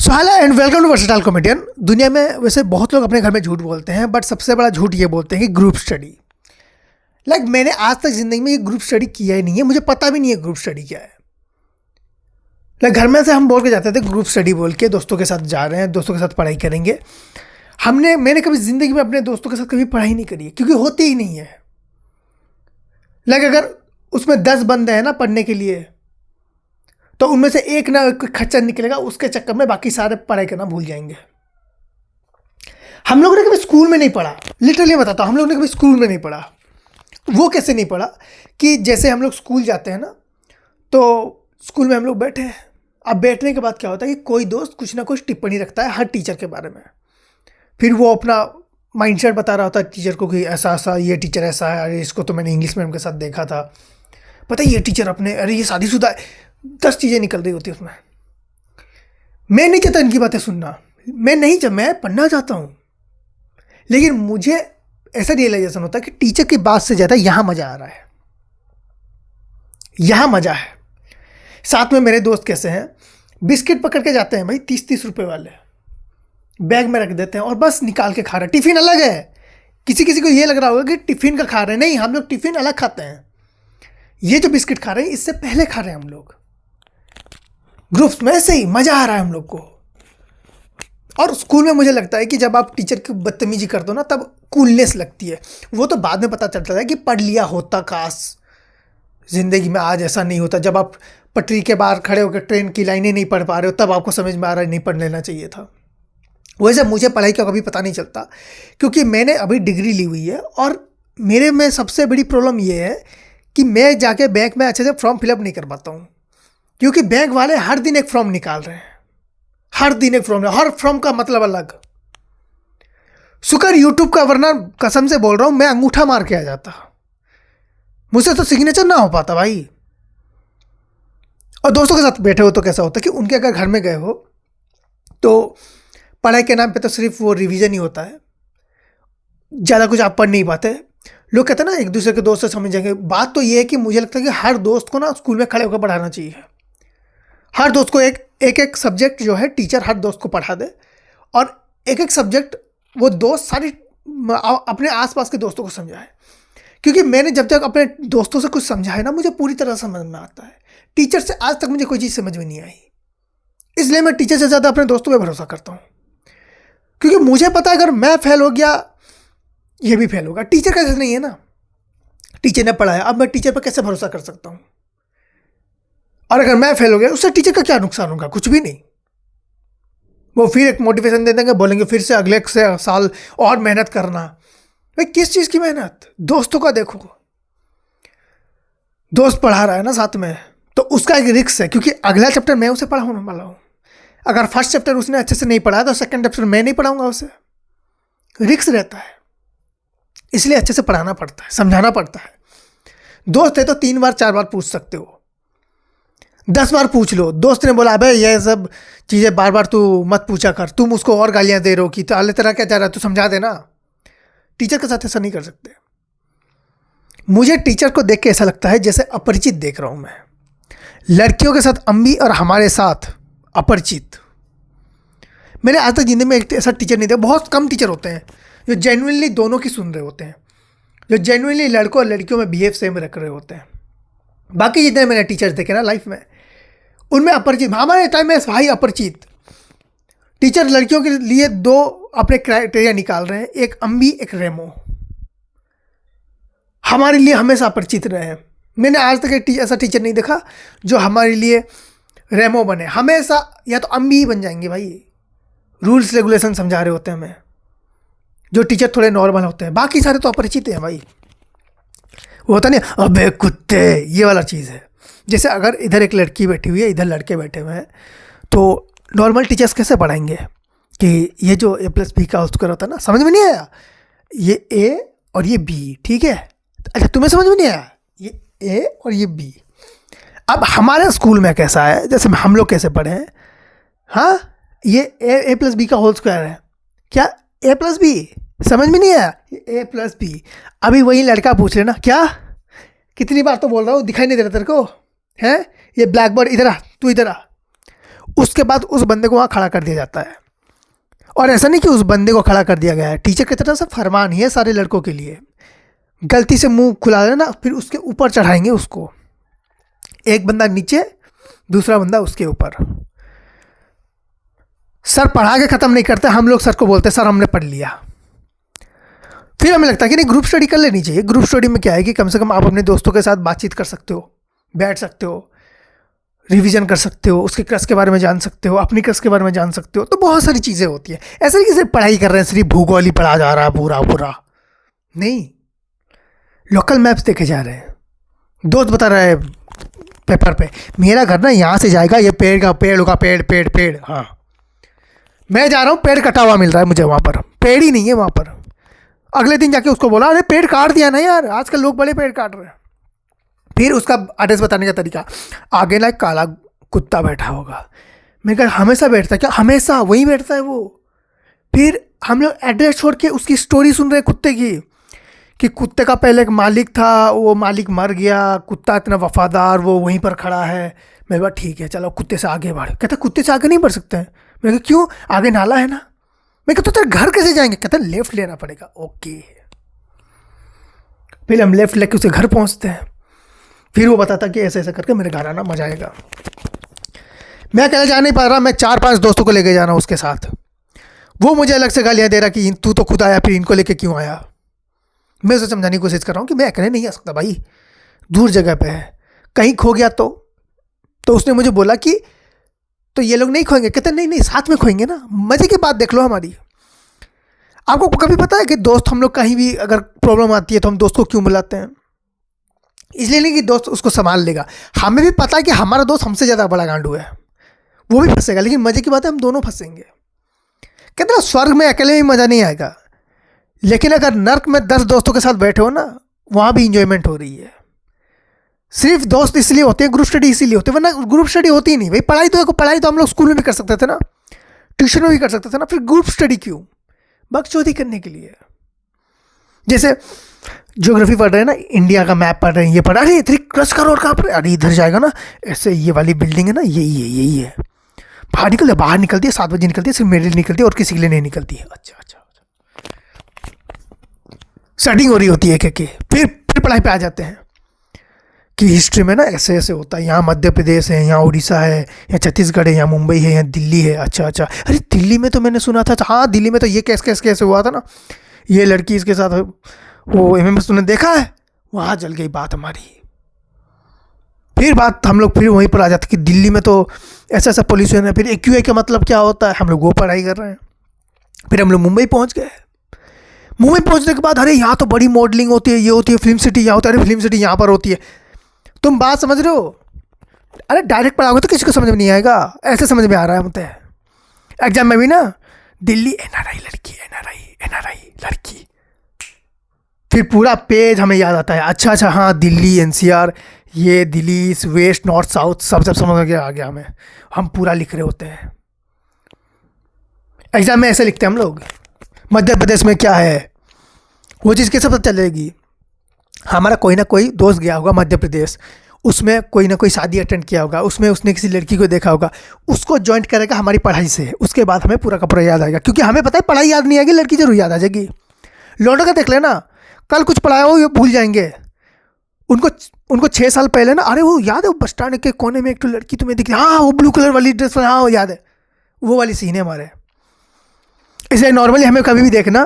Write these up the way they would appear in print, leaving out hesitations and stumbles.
So hello and welcome to versatile comedian. दुनिया में वैसे बहुत लोग अपने घर में झूठ बोलते हैं, बट सबसे बड़ा झूठ ये बोलते हैं कि ग्रुप स्टडी। मैंने आज तक ज़िंदगी में ये ग्रुप स्टडी किया ही नहीं है, मुझे पता भी नहीं है ग्रुप स्टडी क्या है। घर में से हम बोल के जाते थे ग्रुप स्टडी बोल के, दोस्तों के साथ जा रहे हैं, दोस्तों के साथ पढ़ाई करेंगे। मैंने कभी ज़िंदगी में अपने दोस्तों के साथ कभी पढ़ाई नहीं करी है, क्योंकि होती ही नहीं है। अगर उसमें 10 बंदे हैं ना पढ़ने के लिए, तो उनमें से एक ना खच्चर निकलेगा, उसके चक्कर में बाकी सारे पढ़ाई करना भूल जाएंगे। हम लोगों ने कभी स्कूल में नहीं पढ़ा, लिटरली बताता हूँ, हम लोगों ने कभी स्कूल में नहीं पढ़ा। वो कैसे नहीं पढ़ा कि जैसे हम लोग स्कूल जाते हैं ना, तो स्कूल में हम लोग बैठे हैं। अब बैठने के बाद क्या होता है कि कोई दोस्त कुछ ना कुछ टिप्पणी रखता है हर टीचर के बारे में। फिर वो अपना माइंडसेट बता रहा होता है टीचर को कि ऐसा ऐसा ये टीचर ऐसा है, अरे इसको तो मैंने इंग्लिश मैम के साथ देखा था, पता है ये टीचर अपने, अरे ये शादीशुदा है। 10 चीज़ें निकल रही होती है उसमें। मैं नहीं चाहता इनकी बातें सुनना, मैं पढ़ना चाहता हूँ। लेकिन मुझे ऐसा रियलाइजेशन होता है कि टीचर की बात से ज़्यादा यहाँ मज़ा आ रहा है, यहाँ मज़ा है। साथ में मेरे दोस्त कैसे हैं, बिस्किट पकड़ के जाते हैं भाई 30-30 रुपए वाले, बैग में रख देते हैं और बस निकाल के खा रहे हैं। टिफ़िन अलग है। किसी किसी को ये लग रहा होगा कि टिफ़िन का खा रहे हैं, नहीं, हम लोग टिफ़िन अलग खाते हैं। ये जो बिस्किट खा रहे हैं इससे पहले खा रहे हैं हम लोग ग्रुप्स में। ऐसे ही मज़ा आ रहा है हम लोग को। और स्कूल में मुझे लगता है कि जब आप टीचर की बदतमीजी करते हो ना, तब कूलनेस लगती है। वो तो बाद में पता चलता है कि पढ़ लिया होता, काश ज़िंदगी में आज ऐसा नहीं होता। जब आप पटरी के बाहर खड़े होकर ट्रेन की लाइनें नहीं पढ़ पा रहे हो, तब आपको समझ में आ रहा है नहीं पढ़ लेना चाहिए था। वैसे मुझे पढ़ाई का कभी पता नहीं चलता, क्योंकि मैंने अभी डिग्री ली हुई है। और मेरे में सबसे बड़ी प्रॉब्लम ये है कि मैं जाके बैंक में अच्छे से फॉर्म फिलअप नहीं कर पाता हूँ, क्योंकि बैंक वाले हर दिन एक फॉर्म निकाल रहे हैं, हर दिन एक फॉर्म, हर फॉर्म का मतलब अलग। शुक्र यूट्यूब का, वरना कसम से बोल रहा हूँ मैं अंगूठा मार के आ जाता, मुझसे तो सिग्नेचर ना हो पाता भाई। और दोस्तों के साथ बैठे हो तो कैसा होता है कि उनके अगर घर में गए हो तो पढ़ाई के नाम पे तो सिर्फ वो रिवीजन ही होता है, ज़्यादा कुछ आप पढ़ नहीं पाते। लोग कहते हैं ना एक दूसरे के दोस्त से समझ जाएंगे। बात तो ये है कि मुझे लगता है कि हर दोस्त को ना स्कूल में खड़े होकर पढ़ाना चाहिए। हर दोस्त को एक एक सब्जेक्ट जो है टीचर हर दोस्त को पढ़ा दे, और एक एक सब्जेक्ट वो दोस्त सारी अपने आसपास के दोस्तों को समझाए। क्योंकि मैंने जब तक अपने दोस्तों से कुछ समझा है ना, मुझे पूरी तरह समझ में आता है। टीचर से आज तक मुझे कोई चीज़ समझ में नहीं आई, इसलिए मैं टीचर से ज़्यादा अपने दोस्तों पर भरोसा करता हूँ। क्योंकि मुझे पता है अगर मैं फेल हो गया, ये भी फेल होगा। टीचर का कैसे नहीं है ना, टीचर ने पढ़ाया, अब मैं टीचर पर कैसे भरोसा कर सकता हूँ। और अगर मैं फेल हो गया, उससे टीचर का क्या नुकसान होगा, कुछ भी नहीं। वो फिर एक मोटिवेशन दे देंगे, बोलेंगे फिर से अगले से साल और मेहनत करना। भाई किस चीज़ की मेहनत, दोस्तों का देखो, दोस्त पढ़ा रहा है ना साथ में, तो उसका एक रिस्क है, क्योंकि अगला चैप्टर मैं उसे पढ़ाने वाला हूँ। अगर फर्स्ट चैप्टर उसने अच्छे से नहीं पढ़ाया तो सेकंड चैप्टर मैं नहीं पढ़ाऊंगा उसे, रिस्क रहता है। इसलिए अच्छे से पढ़ाना पड़ता है, समझाना पड़ता है। दोस्त है तो 3 बार 4 बार पूछ सकते हो, 10 बार पूछ लो। दोस्त ने बोला अबे ये सब चीज़ें बार बार तू मत पूछा कर, तुम उसको और गालियाँ दे रहे हो कि तो अल्लाह तेरा क्या चाह रहा है, तू समझा देना। टीचर के साथ ऐसा नहीं कर सकते। मुझे टीचर को देख के ऐसा लगता है जैसे अपरिचित देख रहा हूँ मैं। लड़कियों के साथ अम्बी और हमारे साथ अपरिचित। मैंने आज तक जिंदगी में एक ऐसा टीचर नहीं देखा। बहुत कम टीचर होते हैं जो जेन्युइनली दोनों की सुन रहे होते हैं, जो जेन्युइनली लड़कों और लड़कियों में बिहेव सेम रख रहे होते हैं। बाकी जितने मैंने टीचर्स देखे ना लाइफ में, उनमें अपरिचित। हमारे टाइम में भाई अपरिचित टीचर लड़कियों के लिए 2 अपने क्राइटेरिया निकाल रहे हैं, एक अम्बी एक रेमो। हमारे लिए हमेशा अपरिचित रहे हैं। मैंने आज तक एक ऐसा टीचर नहीं देखा जो हमारे लिए रेमो बने। हमेशा या तो अम्बी ही बन जाएंगे भाई, रूल्स रेगुलेशन समझा रहे होते हैं हमें, जो टीचर थोड़े नॉर्मल होते हैं। बाकी सारे तो अपरिचित हैं भाई। वो होता नहीं अबे कुत्ते, ये वाला चीज़ है। जैसे अगर इधर एक लड़की बैठी हुई है, इधर लड़के बैठे हुए हैं, तो नॉर्मल टीचर्स कैसे पढ़ाएंगे कि ये जो A+B का स्क्वायर होता है ना, समझ में नहीं आया, ये A और ये B, ठीक है। अच्छा तुम्हें समझ में नहीं आया, ये A और ये B। अब हमारे स्कूल में कैसा है, जैसे हम लोग कैसे पढ़े हैं, हाँ ये A+B का होल स्क्वायर है, क्या A+B, समझ में नहीं आया, A+B। अभी वही लड़का पूछ रहे ना, क्या कितनी बार तो बोल रहा हूँ, दिखाई नहीं दे रहा तेरे को, है ये ब्लैक बोर्ड, इधर आ, तू इधर आ। उसके बाद उस बंदे को वहाँ खड़ा कर दिया जाता है। और ऐसा नहीं कि उस बंदे को खड़ा कर दिया गया है, टीचर की तरफ से फरमान ही है सारे लड़कों के लिए, गलती से मुंह खुला देना फिर उसके ऊपर चढ़ाएंगे उसको, एक बंदा नीचे दूसरा बंदा उसके ऊपर। सर पढ़ा के ख़त्म नहीं करते, हम लोग सर को बोलते सर हमने पढ़ लिया। फिर हमें लगता है कि नहीं ग्रुप स्टडी कर लेनी चाहिए। ग्रुप स्टडी में क्या है कि कम से कम आप अपने दोस्तों के साथ बातचीत कर सकते हो, बैठ सकते हो, रिवीजन कर सकते हो, उसके क्रस के बारे में जान सकते हो, अपनी क्रस के बारे में जान सकते हो। तो बहुत सारी चीज़ें होती है। ऐसा नहीं कि सिर्फ पढ़ाई कर रहे हैं, सिर्फ भूगोल ही पढ़ा जा रहा है पूरा पूरा, नहीं, लोकल मैप्स देखे जा रहे हैं। दोस्त बता रहा है पेपर पे मेरा घर ना यहाँ से जाएगा, ये पेड़ का पेड़ होगा, पेड़ पेड़ पेड़, हाँ मैं जा रहा हूँ, पेड़ कटा हुआ मिल रहा है मुझे वहाँ पर, पेड़ ही नहीं है वहाँ पर। अगले दिन जाके उसको बोला अरे पेड़ काट दिया ना यार, आजकल लोग बड़े पेड़ काट रहे हैं। फिर उसका एड्रेस बताने का तरीका, आगे ना एक काला कुत्ता बैठा होगा। मैं कहा हमेशा बैठता है क्या? हमेशा वहीं बैठता है वो। फिर हम लोग एड्रेस छोड़ के उसकी स्टोरी सुन रहे हैं कुत्ते की, कि कुत्ते का पहले एक मालिक था, वो मालिक मर गया, कुत्ता इतना वफादार, वो वहीं पर खड़ा है। मैं बोला ठीक है चलो कुत्ते से आगे बढ़। कहता कुत्ते से आगे नहीं बढ़ सकते हैं। मैं कहा क्यों? आगे नाला है ना। मैं कहता तेरे घर कैसे जाएंगे? कहता लेफ्ट लेना पड़ेगा। ओके, फिर हम लेफ्ट लेके उसके घर पहुंचते हैं। फिर वो बताता कि ऐसे ऐसे करके मेरे घर आना, मजा आएगा। मैं अकेले जा नहीं पा रहा, मैं 4-5 दोस्तों को लेके जाना उसके साथ। वो मुझे अलग से गालियाँ दे रहा कि तू तो खुद आया, फिर इनको लेके क्यों आया। मैं उसे समझाने की कोशिश कर रहा हूँ कि मैं अकेले नहीं आ सकता भाई, दूर जगह पे है, कहीं खो गया तो उसने मुझे बोला कि तो ये लोग नहीं खोएंगे। कहते नहीं नहीं साथ में खोएंगे ना, मज़े की बात देख लो हमारी। आपको कभी पता है कि दोस्त हम लोग कहीं भी अगर प्रॉब्लम आती है तो हम दोस्त को क्यों बुलाते हैं? इसलिए नहीं कि दोस्त उसको संभाल लेगा, हमें भी पता है कि हमारा दोस्त हमसे ज़्यादा बड़ा गांडू है, वो भी फंसेगा, लेकिन मज़े की बात है हम दोनों फंसेंगे। कहते ना स्वर्ग में अकेले भी मज़ा नहीं आएगा, लेकिन अगर नर्क में 10 दोस्तों के साथ बैठे हो ना, वहाँ भी इंजॉयमेंट हो रही है। सिर्फ दोस्त इसलिए होते हैं, ग्रुप स्टडी इसीलिए होते हैं, वरना ग्रुप स्टडी होती ही नहीं भाई। पढ़ाई तो देखो, पढ़ाई तो हम लोग स्कूल में भी कर सकते थे ना, ट्यूशन में भी कर सकते थे ना, फिर ग्रुप स्टडी क्यों? बकचोदी करने के लिए। जैसे ज्योग्राफी पढ़ रहे हैं ना, इंडिया का मैप पढ़ रहे हैं, ये पढ़ अरे इधर क्रश का रोड कहाँ पर, अरे इधर जाएगा ना, ऐसे ये वाली बिल्डिंग है ना, यही है। बाहर निकलती है 7 बजे निकलती है, सिर्फ मेरे लिए निकलती है और किसी के लिए नहीं निकलती है। अच्छा सेटिंग हो रही होती है कि फिर पढ़ाई पे आ जाते हैं कि हिस्ट्री में ना ऐसे ऐसे होता है, यहाँ मध्य प्रदेश है, यहाँ उड़ीसा है, यहाँ छत्तीसगढ़ है, यहाँ मुंबई है, यहाँ दिल्ली है। अच्छा अरे दिल्ली में तो मैंने सुना था, हाँ दिल्ली में तो ये कैसे हुआ था ना, ये लड़की इसके साथ वो एमएमएस तूने देखा है, वहाँ जल गई बात हमारी। फिर बात हम लोग फिर वहीं पर आ जाते कि दिल्ली में तो ऐसा पोल्यूशन है। फिर एक्यूआई का मतलब क्या होता है, हम लोग वो पढ़ाई कर रहे हैं। फिर हम लोग मुंबई पहुँच गए। मुंबई पहुँचने के बाद अरे यहाँ तो बड़ी मॉडलिंग होती है, ये होती है, फिल्म सिटी यहाँ होता है, अरे फिल्म सिटी यहाँ पर होती है। तुम बात समझ रहे हो? अरे डायरेक्ट पढ़ाओगे तो किसी को समझ में नहीं आएगा, ऐसे समझ में आ रहा है मुझे। एग्जाम में भी ना दिल्ली एनआरआई लड़की, लड़की, फिर पूरा पेज हमें याद आता है। अच्छा हाँ दिल्ली एनसीआर, ये Delhi east west north south सब समझ के आ गया हमें, हम पूरा लिख रहे होते हैं। एग्जाम में ऐसे लिखते हैं हम लोग। मध्य प्रदेश में क्या है वो चीज़ कैसे पता चलेगी? हमारा कोई ना कोई दोस्त गया होगा मध्य प्रदेश, उसमें कोई ना कोई शादी अटेंड किया होगा, उसमें उसने किसी लड़की को देखा होगा, उसको जॉइंट करेगा हमारी पढ़ाई से, उसके बाद हमें पूरा का पूरा याद आएगा। क्योंकि हमें पता है पढ़ाई याद नहीं आएगी, लड़की जरूर याद आ जाएगी। लौटो का देख लेना, कल कुछ पढ़ाया हो ये भूल जाएंगे। उनको 6 साल पहले ना, अरे वो याद है वो बस स्टैंड के कोने में एक तो लड़की तुम्हें दिखी, हाँ वो ब्लू कलर वाली ड्रेस, हाँ वो याद है, वो वाली सीन है हमारे। इसलिए नॉर्मली हमें कभी भी देखना,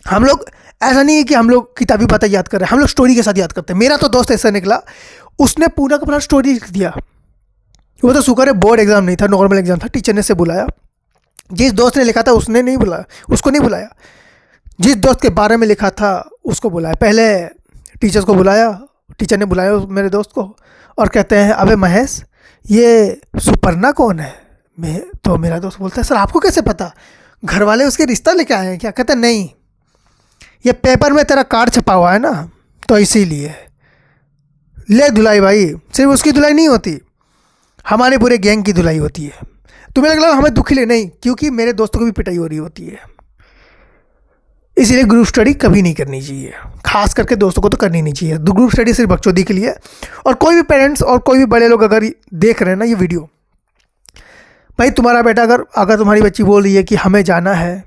हम लोग ऐसा नहीं है कि हम लोग किताबी बातें याद कर रहे हैं, हम लोग स्टोरी के साथ याद करते हैं। मेरा तो दोस्त ऐसा निकला, उसने पूरा का पूरा स्टोरी लिख दिया। वो तो शुक्र है बोर्ड एग्जाम नहीं था, नॉर्मल एग्जाम था। टीचर ने से बुलाया, जिस दोस्त ने लिखा था उसने नहीं बुलाया, उसको नहीं बुलाया। जिस दोस्त के बारे में लिखा था उसको बुलाया। पहले टीचर्स को बुलाया, टीचर ने बुलाया मेरे दोस्त को और कहते हैं अबे महेश ये सुपर्णा कौन है? तो मेरा दोस्त बोलता है सर आपको कैसे पता? घर वाले उसके रिश्ता लेके आए हैं क्या? कहते नहीं, ये पेपर में तेरा कार्ड छपा हुआ है ना, तो इसीलिए। ले धुलाई भाई, सिर्फ उसकी धुलाई नहीं होती, हमारे पूरे गैंग की धुलाई होती है। तुम्हें लग रहा है हमें दुखी ले, नहीं, क्योंकि मेरे दोस्तों को भी पिटाई हो रही होती है। इसीलिए ग्रुप स्टडी कभी नहीं करनी चाहिए, खास करके दोस्तों को तो करनी नहीं चाहिए। ग्रुप स्टडी सिर्फ बकचोदी के लिए। और कोई भी पेरेंट्स और कोई भी बड़े लोग अगर देख रहे हैं ना ये वीडियो, भाई तुम्हारा बेटा अगर तुम्हारी बच्ची बोल रही है कि हमें जाना है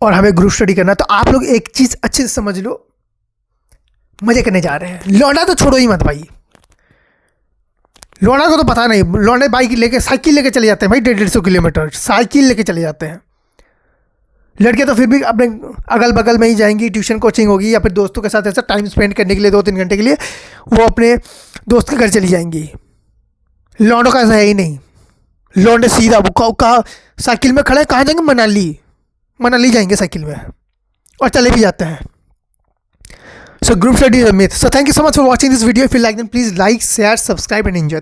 और हमें ग्रुप स्टडी करना है, तो आप लोग एक चीज़ अच्छे से समझ लो, मजे करने जा रहे हैं। लौंडा तो छोड़ो ही मत भाई, लौंडा को तो पता नहीं, लौंडे बाइक लेके साइकिल लेके चले जाते हैं भाई, 150 किलोमीटर साइकिल लेके चले जाते हैं। लड़के तो फिर भी अपने अगल बगल में ही जाएंगी, ट्यूशन कोचिंग होगी या फिर दोस्तों के साथ ऐसा टाइम स्पेंड करने के लिए 2-3 घंटे के लिए वो अपने दोस्त के घर चली जाएंगी। लौंडों का ऐसा है ही नहीं, लौंडे सीधा कहा साइकिल में खड़े, कहाँ जाएंगे? मनाली जाएंगे साइकिल में, और चले भी जाते हैं। So group study is a myth. So thank you so much for watching this video. If you like them, please like, share, subscribe and enjoy.